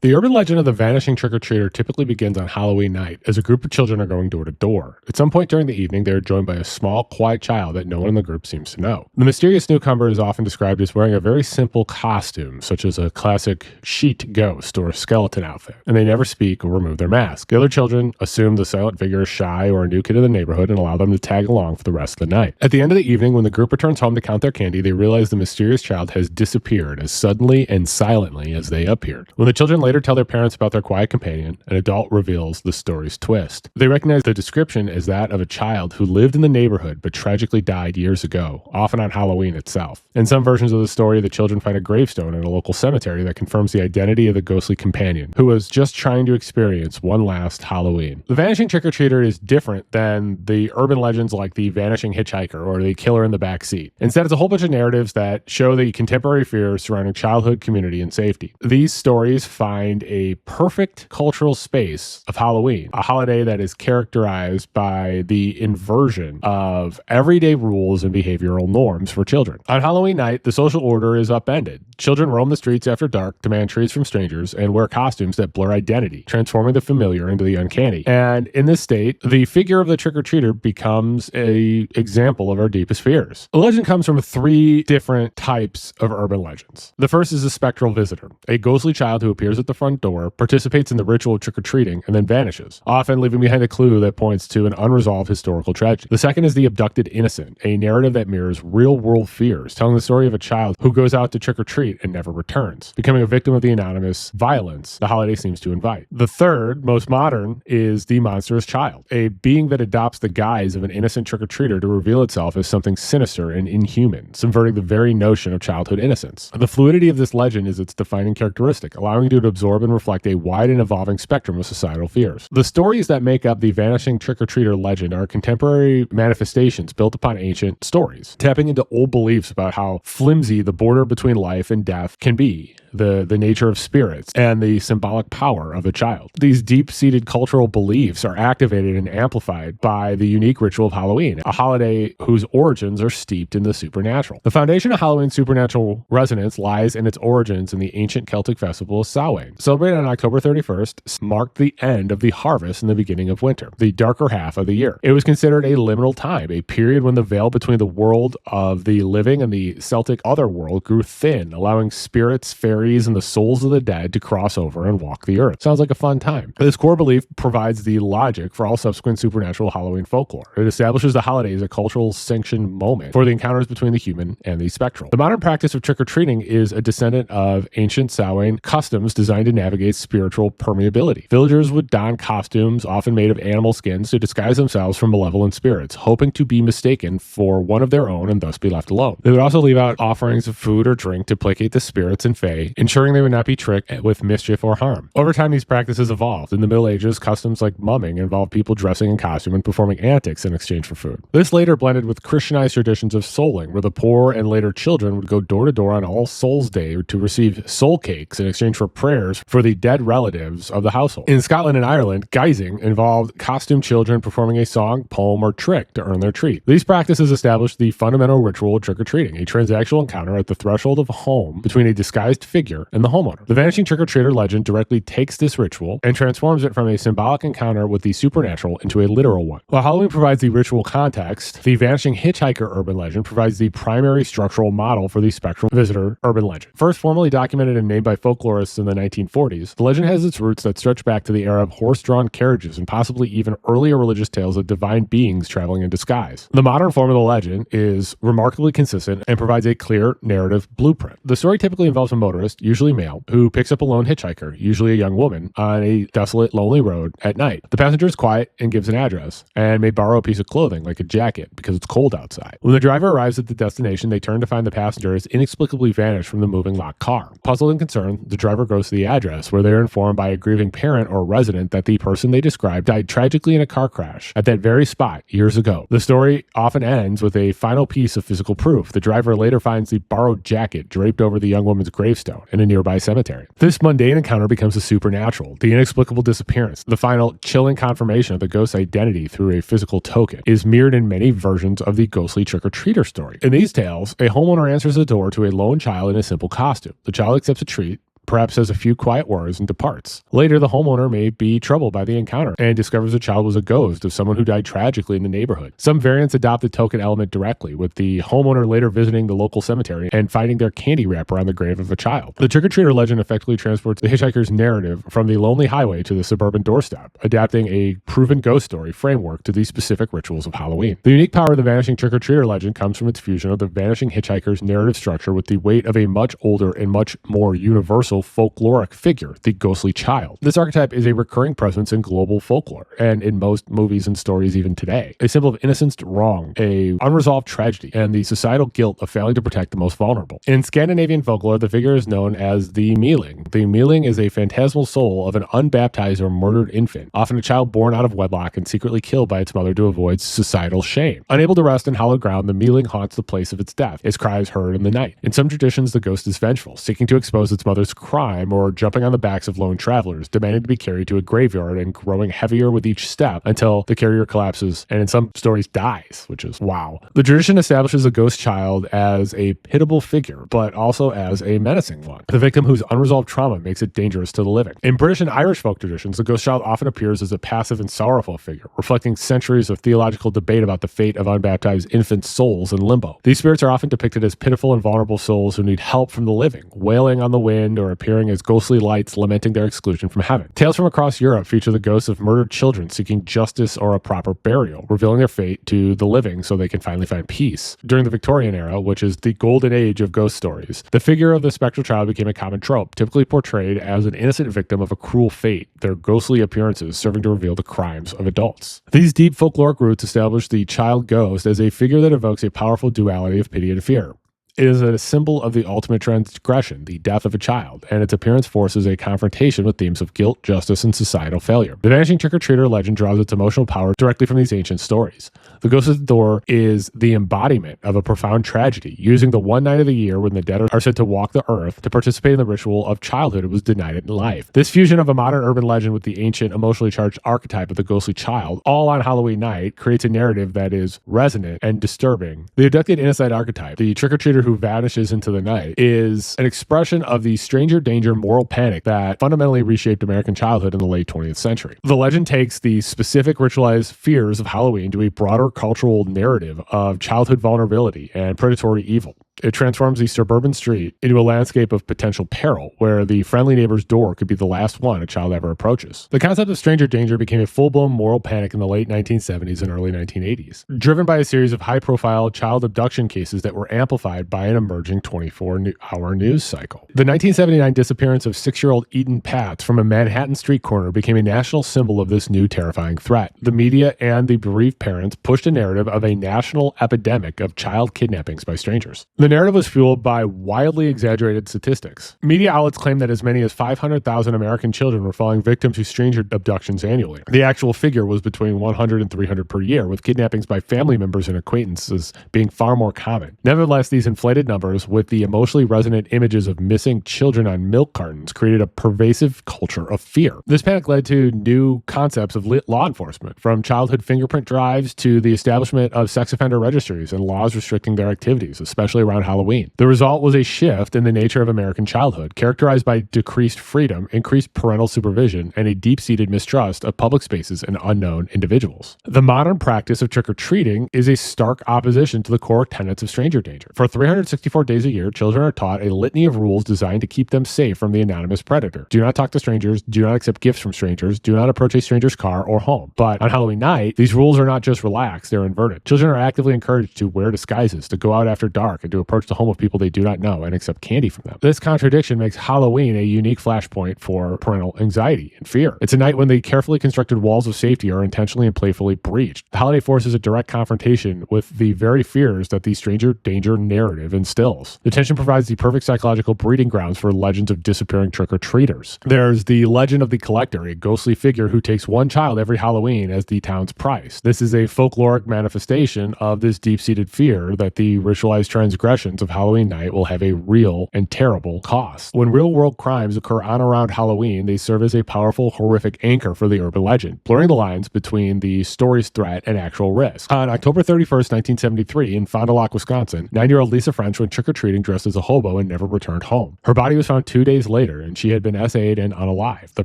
The urban legend of the Vanishing Trick-or-Treater typically begins on Halloween night as a group of children are going door to door. At some point during the evening, they are joined by a small, quiet child that no one in the group seems to know. The mysterious newcomer is often described as wearing a very simple costume, such as a classic sheet ghost or skeleton outfit, and they never speak or remove their mask. The other children assume the silent figure is shy or a new kid in the neighborhood and allow them to tag along for the rest of the night. At the end of the evening, when the group returns home to count their candy, they realize the mysterious child has disappeared as suddenly and silently as they appeared. When the children later tell their parents about their quiet companion, an adult reveals the story's twist. They recognize the description as that of a child who lived in the neighborhood but tragically died years ago, often on Halloween itself. In some versions of the story, the children find a gravestone in a local cemetery that confirms the identity of the ghostly companion, who was just trying to experience one last Halloween. The Vanishing Trick-or-Treater is different than the urban legends like the Vanishing Hitchhiker or the Killer in the Back Seat. Instead, it's a whole bunch of narratives that show the contemporary fears surrounding childhood, community, and safety. These stories find a perfect cultural space of Halloween, a holiday that is characterized by the inversion of everyday rules and behavioral norms for children. On Halloween night, the social order is upended. Children roam the streets after dark, demand treats from strangers, and wear costumes that blur identity, transforming the familiar into the uncanny. And in this state, the figure of the trick-or-treater becomes an example of our deepest fears. A legend comes from three different types of urban legends. The first is a spectral visitor, a ghostly child who appears at the front door, participates in the ritual of trick-or-treating, and then vanishes, often leaving behind a clue that points to an unresolved historical tragedy. The second is the abducted innocent, a narrative that mirrors real-world fears, telling the story of a child who goes out to trick-or-treat and never returns, becoming a victim of the anonymous violence the holiday seems to invite. The third, most modern, is the monstrous child, a being that adopts the guise of an innocent trick-or-treater to reveal itself as something sinister and inhuman, subverting the very notion of childhood innocence. The fluidity of this legend is its defining characteristic, allowing you to absorb and reflect a wide and evolving spectrum of societal fears. The stories that make up the Vanishing Trick-or-Treater legend are contemporary manifestations built upon ancient stories, tapping into old beliefs about how flimsy the border between life and death can be, the nature of spirits, and the symbolic power of a child. These deep-seated cultural beliefs are activated and amplified by the unique ritual of Halloween, a holiday whose origins are steeped in the supernatural. The foundation of Halloween's supernatural resonance lies in its origins in the ancient Celtic festival of Samhain. Celebrated on October 31st, marked the end of the harvest and the beginning of winter, the darker half of the year. It was considered a liminal time, a period when the veil between the world of the living and the Celtic otherworld grew thin, allowing spirits, fairies, and the souls of the dead to cross over and walk the earth. Sounds like a fun time. This core belief provides the logic for all subsequent supernatural Halloween folklore. It establishes the holiday as a cultural sanctioned moment for the encounters between the human and the spectral. The modern practice of trick-or-treating is a descendant of ancient Samhain customs designed to navigate spiritual permeability. Villagers would don costumes, often made of animal skins, to disguise themselves from malevolent spirits, hoping to be mistaken for one of their own and thus be left alone. They would also leave out offerings of food or drink to placate the spirits and fae, ensuring they would not be tricked with mischief or harm. Over time, these practices evolved. In the Middle Ages, customs like mumming involved people dressing in costume and performing antics in exchange for food. This later blended with Christianized traditions of souling, where the poor and later children would go door to door on All Souls Day to receive soul cakes in exchange for prayers for the dead relatives of the household. In Scotland and Ireland, guising involved costumed children performing a song, poem, or trick to earn their treat. These practices established the fundamental ritual of trick-or-treating, a transactional encounter at the threshold of a home between a disguised figure and the homeowner. The Vanishing Trick-or-Treater legend directly takes this ritual and transforms it from a symbolic encounter with the supernatural into a literal one. While Halloween provides the ritual context, the Vanishing Hitchhiker urban legend provides the primary structural model for the spectral visitor urban legend. First formally documented and named by folklorists in the 1940s, the legend has its roots that stretch back to the era of horse-drawn carriages and possibly even earlier religious tales of divine beings traveling in disguise. The modern form of the legend is remarkably consistent and provides a clear narrative blueprint. The story typically involves a motorist, usually male, who picks up a lone hitchhiker, usually a young woman, on a desolate, lonely road at night. The passenger is quiet and gives an address, and may borrow a piece of clothing, like a jacket, because it's cold outside. When the driver arrives at the destination, they turn to find the passenger has inexplicably vanished from the moving locked car. Puzzled and concerned, the driver goes to the address, where they are informed by a grieving parent or resident that the person they described died tragically in a car crash at that very spot years ago. The story often ends with a final piece of physical proof. The driver later finds the borrowed jacket draped over the young woman's gravestone in a nearby cemetery. This mundane encounter becomes the supernatural. The inexplicable disappearance, the final chilling confirmation of the ghost's identity through a physical token, is mirrored in many versions of the ghostly trick-or-treater story. In these tales, a homeowner answers the door to a lone child in a simple costume. The child accepts a treat, perhaps says a few quiet words and departs. Later, the homeowner may be troubled by the encounter and discovers the child was a ghost of someone who died tragically in the neighborhood. Some variants adopt the token element directly, with the homeowner later visiting the local cemetery and finding their candy wrapper on the grave of a child. The trick-or-treater legend effectively transports the hitchhiker's narrative from the lonely highway to the suburban doorstep, adapting a proven ghost story framework to the specific rituals of Halloween. The unique power of the Vanishing Trick-or-Treater legend comes from its fusion of the Vanishing Hitchhiker's narrative structure with the weight of a much older and much more universal folkloric figure, the ghostly child. This archetype is a recurring presence in global folklore, and in most movies and stories even today. A symbol of innocence wrong, a unresolved tragedy, and the societal guilt of failing to protect the most vulnerable. In Scandinavian folklore, the figure is known as the Meling. The Meling is a phantasmal soul of an unbaptized or murdered infant, often a child born out of wedlock and secretly killed by its mother to avoid societal shame. Unable to rest in hallowed ground, the Meling haunts the place of its death, its cries heard in the night. In some traditions, the ghost is vengeful, seeking to expose its mother's crime or jumping on the backs of lone travelers, demanding to be carried to a graveyard and growing heavier with each step until the carrier collapses and in some stories dies, which is wow. The tradition establishes a ghost child as a pitiable figure, but also as a menacing one, the victim whose unresolved trauma makes it dangerous to the living. In British and Irish folk traditions, the ghost child often appears as a passive and sorrowful figure, reflecting centuries of theological debate about the fate of unbaptized infant souls in limbo. These spirits are often depicted as pitiful and vulnerable souls who need help from the living, wailing on the wind or appearing as ghostly lights lamenting their exclusion from heaven. Tales from across Europe feature the ghosts of murdered children seeking justice or a proper burial, revealing their fate to the living so they can finally find peace. During the Victorian era, which is the golden age of ghost stories, the figure of the spectral child became a common trope, typically portrayed as an innocent victim of a cruel fate, their ghostly appearances serving to reveal the crimes of adults. These deep folkloric roots establish the child ghost as a figure that evokes a powerful duality of pity and fear. It is a symbol of the ultimate transgression, the death of a child, and its appearance forces a confrontation with themes of guilt, justice, and societal failure. The Vanishing Trick-or-Treater legend draws its emotional power directly from these ancient stories. The Ghost at the Door is the embodiment of a profound tragedy, using the one night of the year when the dead are said to walk the earth to participate in the ritual of childhood that was denied in life. This fusion of a modern urban legend with the ancient, emotionally charged archetype of the ghostly child, all on Halloween night, creates a narrative that is resonant and disturbing. The abducted innocent archetype, the trick-or-treater who vanishes into the night, is an expression of the stranger danger moral panic that fundamentally reshaped American childhood in the late 20th century. The legend takes the specific ritualized fears of Halloween to a broader cultural narrative of childhood vulnerability and predatory evil. It transforms the suburban street into a landscape of potential peril, where the friendly neighbor's door could be the last one a child ever approaches. The concept of stranger danger became a full-blown moral panic in the late 1970s and early 1980s, driven by a series of high-profile child abduction cases that were amplified by an emerging 24-hour news cycle. The 1979 disappearance of 6-year-old Eden Patz from a Manhattan street corner became a national symbol of this new terrifying threat. The media and the bereaved parents pushed a narrative of a national epidemic of child kidnappings by strangers. The narrative was fueled by wildly exaggerated statistics. Media outlets claimed that as many as 500,000 American children were falling victim to stranger abductions annually. The actual figure was between 100 and 300 per year, with kidnappings by family members and acquaintances being far more common. Nevertheless, these inflated numbers, with the emotionally resonant images of missing children on milk cartons, created a pervasive culture of fear. This panic led to new concepts of law enforcement, from childhood fingerprint drives to the establishment of sex offender registries and laws restricting their activities, especially around Halloween. The result was a shift in the nature of American childhood, characterized by decreased freedom, increased parental supervision, and a deep-seated mistrust of public spaces and unknown individuals. The modern practice of trick-or-treating is a stark opposition to the core tenets of stranger danger. For 364 days a year, children are taught a litany of rules designed to keep them safe from the anonymous predator. Do not talk to strangers, do not accept gifts from strangers, do not approach a stranger's car or home. But on Halloween night, these rules are not just relaxed, they're inverted. Children are actively encouraged to wear disguises, to go out after dark, and to approach the home of people they do not know and accept candy from them. This contradiction makes Halloween a unique flashpoint for parental anxiety and fear. It's a night when the carefully constructed walls of safety are intentionally and playfully breached. The holiday forces a direct confrontation with the very fears that the stranger danger narrative instills. The tension provides the perfect psychological breeding grounds for legends of disappearing trick-or-treaters. There's the legend of the collector, a ghostly figure who takes one child every Halloween as the town's price. This is a folkloric manifestation of this deep-seated fear that the ritualized transgression transgressions of Halloween night will have a real and terrible cost. When real-world crimes occur on or around Halloween, they serve as a powerful, horrific anchor for the urban legend, blurring the lines between the story's threat and actual risk. On October 31st, 1973, in Fond du Lac, Wisconsin, 9-year-old Lisa French went trick-or-treating dressed as a hobo and never returned home. Her body was found 2 days later, and she had been SA'd and unalived. The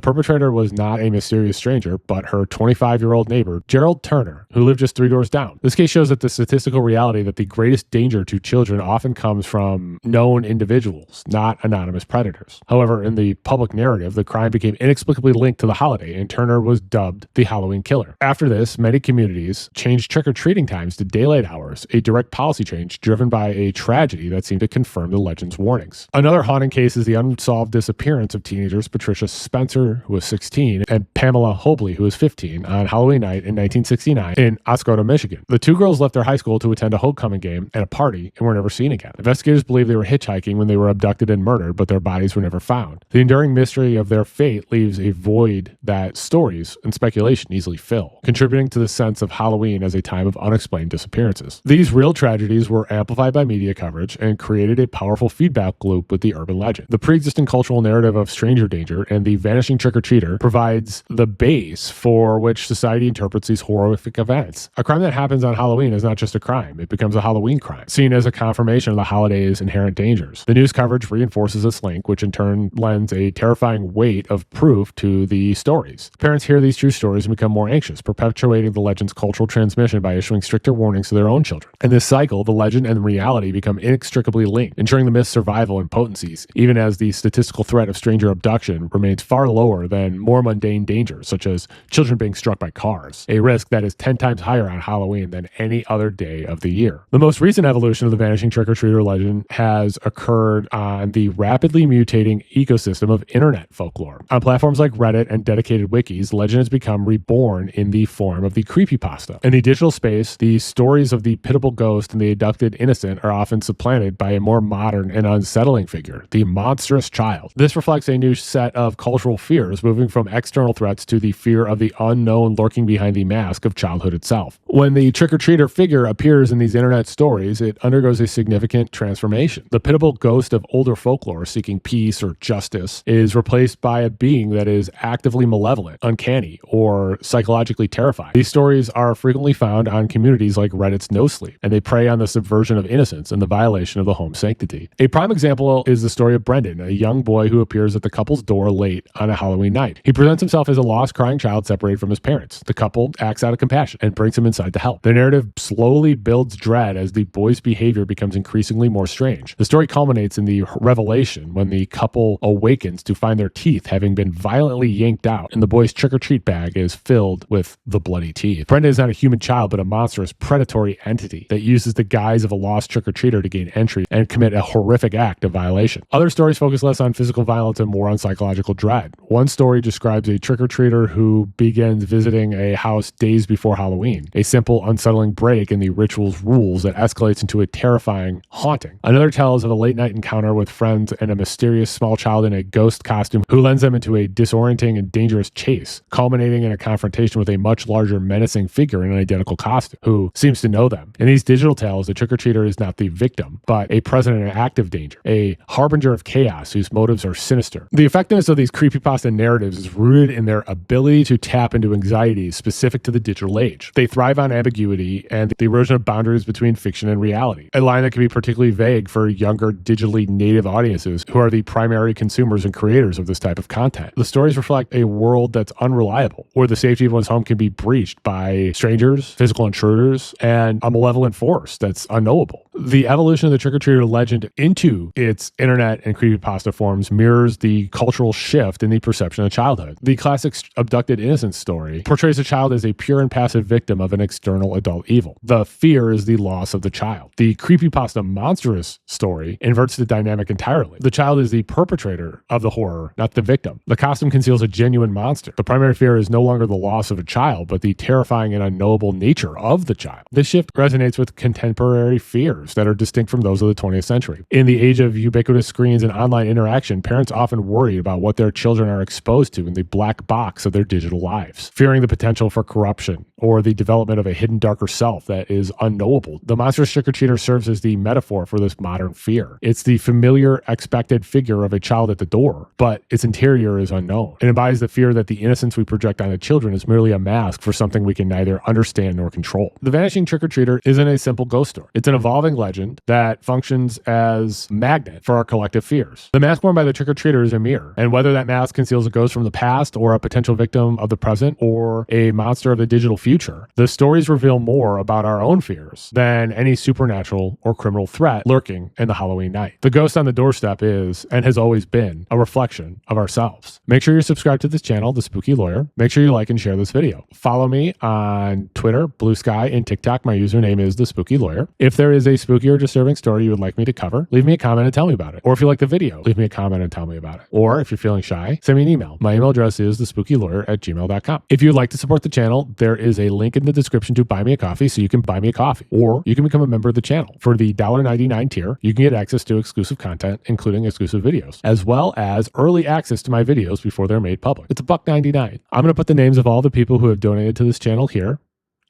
perpetrator was not a mysterious stranger, but her 25-year-old neighbor, Gerald Turner, who lived just 3 doors down. This case shows that the statistical reality that the greatest danger to children often comes from known individuals, not anonymous predators. However, in the public narrative, the crime became inexplicably linked to the holiday, and Turner was dubbed the Halloween Killer. After this, many communities changed trick-or-treating times to daylight hours, a direct policy change driven by a tragedy that seemed to confirm the legend's warnings. Another haunting case is the unsolved disappearance of teenagers Patricia Spencer, who was 16, and Pamela Hobley, who was 15, on Halloween night in 1969 in Oscoda, Michigan. The two girls left their high school to attend a homecoming game and a party and were never seen again. Investigators believe they were hitchhiking when they were abducted and murdered, but their bodies were never found. The enduring mystery of their fate leaves a void that stories and speculation easily fill, contributing to the sense of Halloween as a time of unexplained disappearances. These real tragedies were amplified by media coverage and created a powerful feedback loop with the urban legend. The pre-existing cultural narrative of stranger danger and the vanishing trick-or-treater provides the base for which society interprets these horrific events. A crime that happens on Halloween is not just a crime, it becomes a Halloween crime, seen as a confirmation of the holiday's inherent dangers. The news coverage reinforces this link, which in turn lends a terrifying weight of proof to the stories. Parents hear these true stories and become more anxious, perpetuating the legend's cultural transmission by issuing stricter warnings to their own children. In this cycle, the legend and reality become inextricably linked, ensuring the myth's survival and potencies, even as the statistical threat of stranger abduction remains far lower than more mundane dangers, such as children being struck by cars, a risk that is 10 times higher on Halloween than any other day of the year. The most recent evolution of the vanishing trick-or-treater legend has occurred on the rapidly mutating ecosystem of internet folklore. On platforms like Reddit and dedicated wikis, legend has become reborn in the form of the creepypasta. In the digital space, the stories of the pitiable ghost and the abducted innocent are often supplanted by a more modern and unsettling figure, the monstrous child. This reflects a new set of cultural fears, moving from external threats to the fear of the unknown lurking behind the mask of childhood itself. When the trick-or-treater figure appears in these internet stories, it undergoes a significant transformation. The pitiable ghost of older folklore seeking peace or justice is replaced by a being that is actively malevolent, uncanny, or psychologically terrifying. These stories are frequently found on communities like Reddit's No Sleep, and they prey on the subversion of innocence and the violation of the home sanctity. A prime example is the story of Brendan, a young boy who appears at the couple's door late on a Halloween night. He presents himself as a lost, crying child separated from his parents. The couple acts out of compassion and brings him inside to help. The narrative slowly builds dread as the boy's behavior becomes increasingly more strange. The story culminates in the revelation when the couple awakens to find their teeth having been violently yanked out, and the boy's trick-or-treat bag is filled with the bloody teeth. Brendan is not a human child, but a monstrous, predatory entity that uses the guise of a lost trick-or-treater to gain entry and commit a horrific act of violation. Other stories focus less on physical violence and more on psychological dread. One story describes a trick-or-treater who begins visiting a house days before Halloween, a simple, unsettling break in the ritual's rules that escalates into a terrifying haunting. Another tells of a late-night encounter with friends and a mysterious small child in a ghost costume who lends them into a disorienting and dangerous chase, culminating in a confrontation with a much larger, menacing figure in an identical costume who seems to know them. In these digital tales, the trick-or-treater is not the victim, but a present and active danger, a harbinger of chaos whose motives are sinister. The effectiveness of these creepypasta narratives is rooted in their ability to tap into anxieties specific to the digital age. They thrive on ambiguity and the erosion of boundaries between fiction and reality, a line that can be particularly vague for younger digitally native audiences who are the primary consumers and creators of this type of content. The stories reflect a world that's unreliable, where the safety of one's home can be breached by strangers, physical intruders, and a malevolent force that's unknowable. The evolution of the trick-or-treater legend into its internet and creepypasta forms mirrors the cultural shift in the perception of childhood. The classic abducted innocence story portrays a child as a pure and passive victim of an external adult evil. The fear is the loss of the child. The creepypasta Monstrous story inverts the dynamic entirely. The child is the perpetrator of the horror, not the victim. The costume conceals a genuine monster. The primary fear is no longer the loss of a child, but the terrifying and unknowable nature of the child. This shift resonates with contemporary fears that are distinct from those of the 20th century. In the age of ubiquitous screens and online interaction, parents often worry about what their children are exposed to in the black box of their digital lives, fearing the potential for corruption or the development of a hidden darker self that is unknowable. The monstrous trick-or-treater serves as the the metaphor for this modern fear. It's the familiar, expected figure of a child at the door, but its interior is unknown. It embodies the fear that the innocence we project onto children is merely a mask for something we can neither understand nor control. The Vanishing Trick-or-Treater isn't a simple ghost story. It's an evolving legend that functions as a magnet for our collective fears. The mask worn by the trick-or-treater is a mirror, and whether that mask conceals a ghost from the past or a potential victim of the present or a monster of the digital future, the stories reveal more about our own fears than any supernatural or criminal threat lurking in the Halloween night. The ghost on the doorstep is, and has always been, a reflection of ourselves. Make sure you're subscribed to this channel, The Spooky Lawyer. Make sure you like and share this video. Follow me on Twitter, Blue Sky, and TikTok. My username is The Spooky Lawyer. If there is a spooky or disturbing story you would like me to cover, leave me a comment and tell me about it. Or if you like the video, leave me a comment and tell me about it. Or if you're feeling shy, send me an email. My email address is thespookylawyer@gmail.com. If you'd like to support the channel, there is a link in the description to buy me a coffee so you can buy me a coffee. Or you can become a member of the channel. For the $1.99 tier, you can get access to exclusive content, including exclusive videos, as well as early access to my videos before they're made public. It's $1.99. I'm going to put the names of all the people who have donated to this channel here.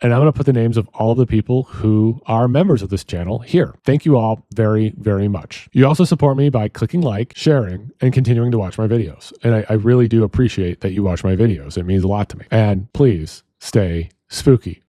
And I'm going to put the names of all of the people who are members of this channel here. Thank you all very, very much. You also support me by clicking like, sharing, and continuing to watch my videos. And I really do appreciate that you watch my videos. It means a lot to me. And please stay spooky.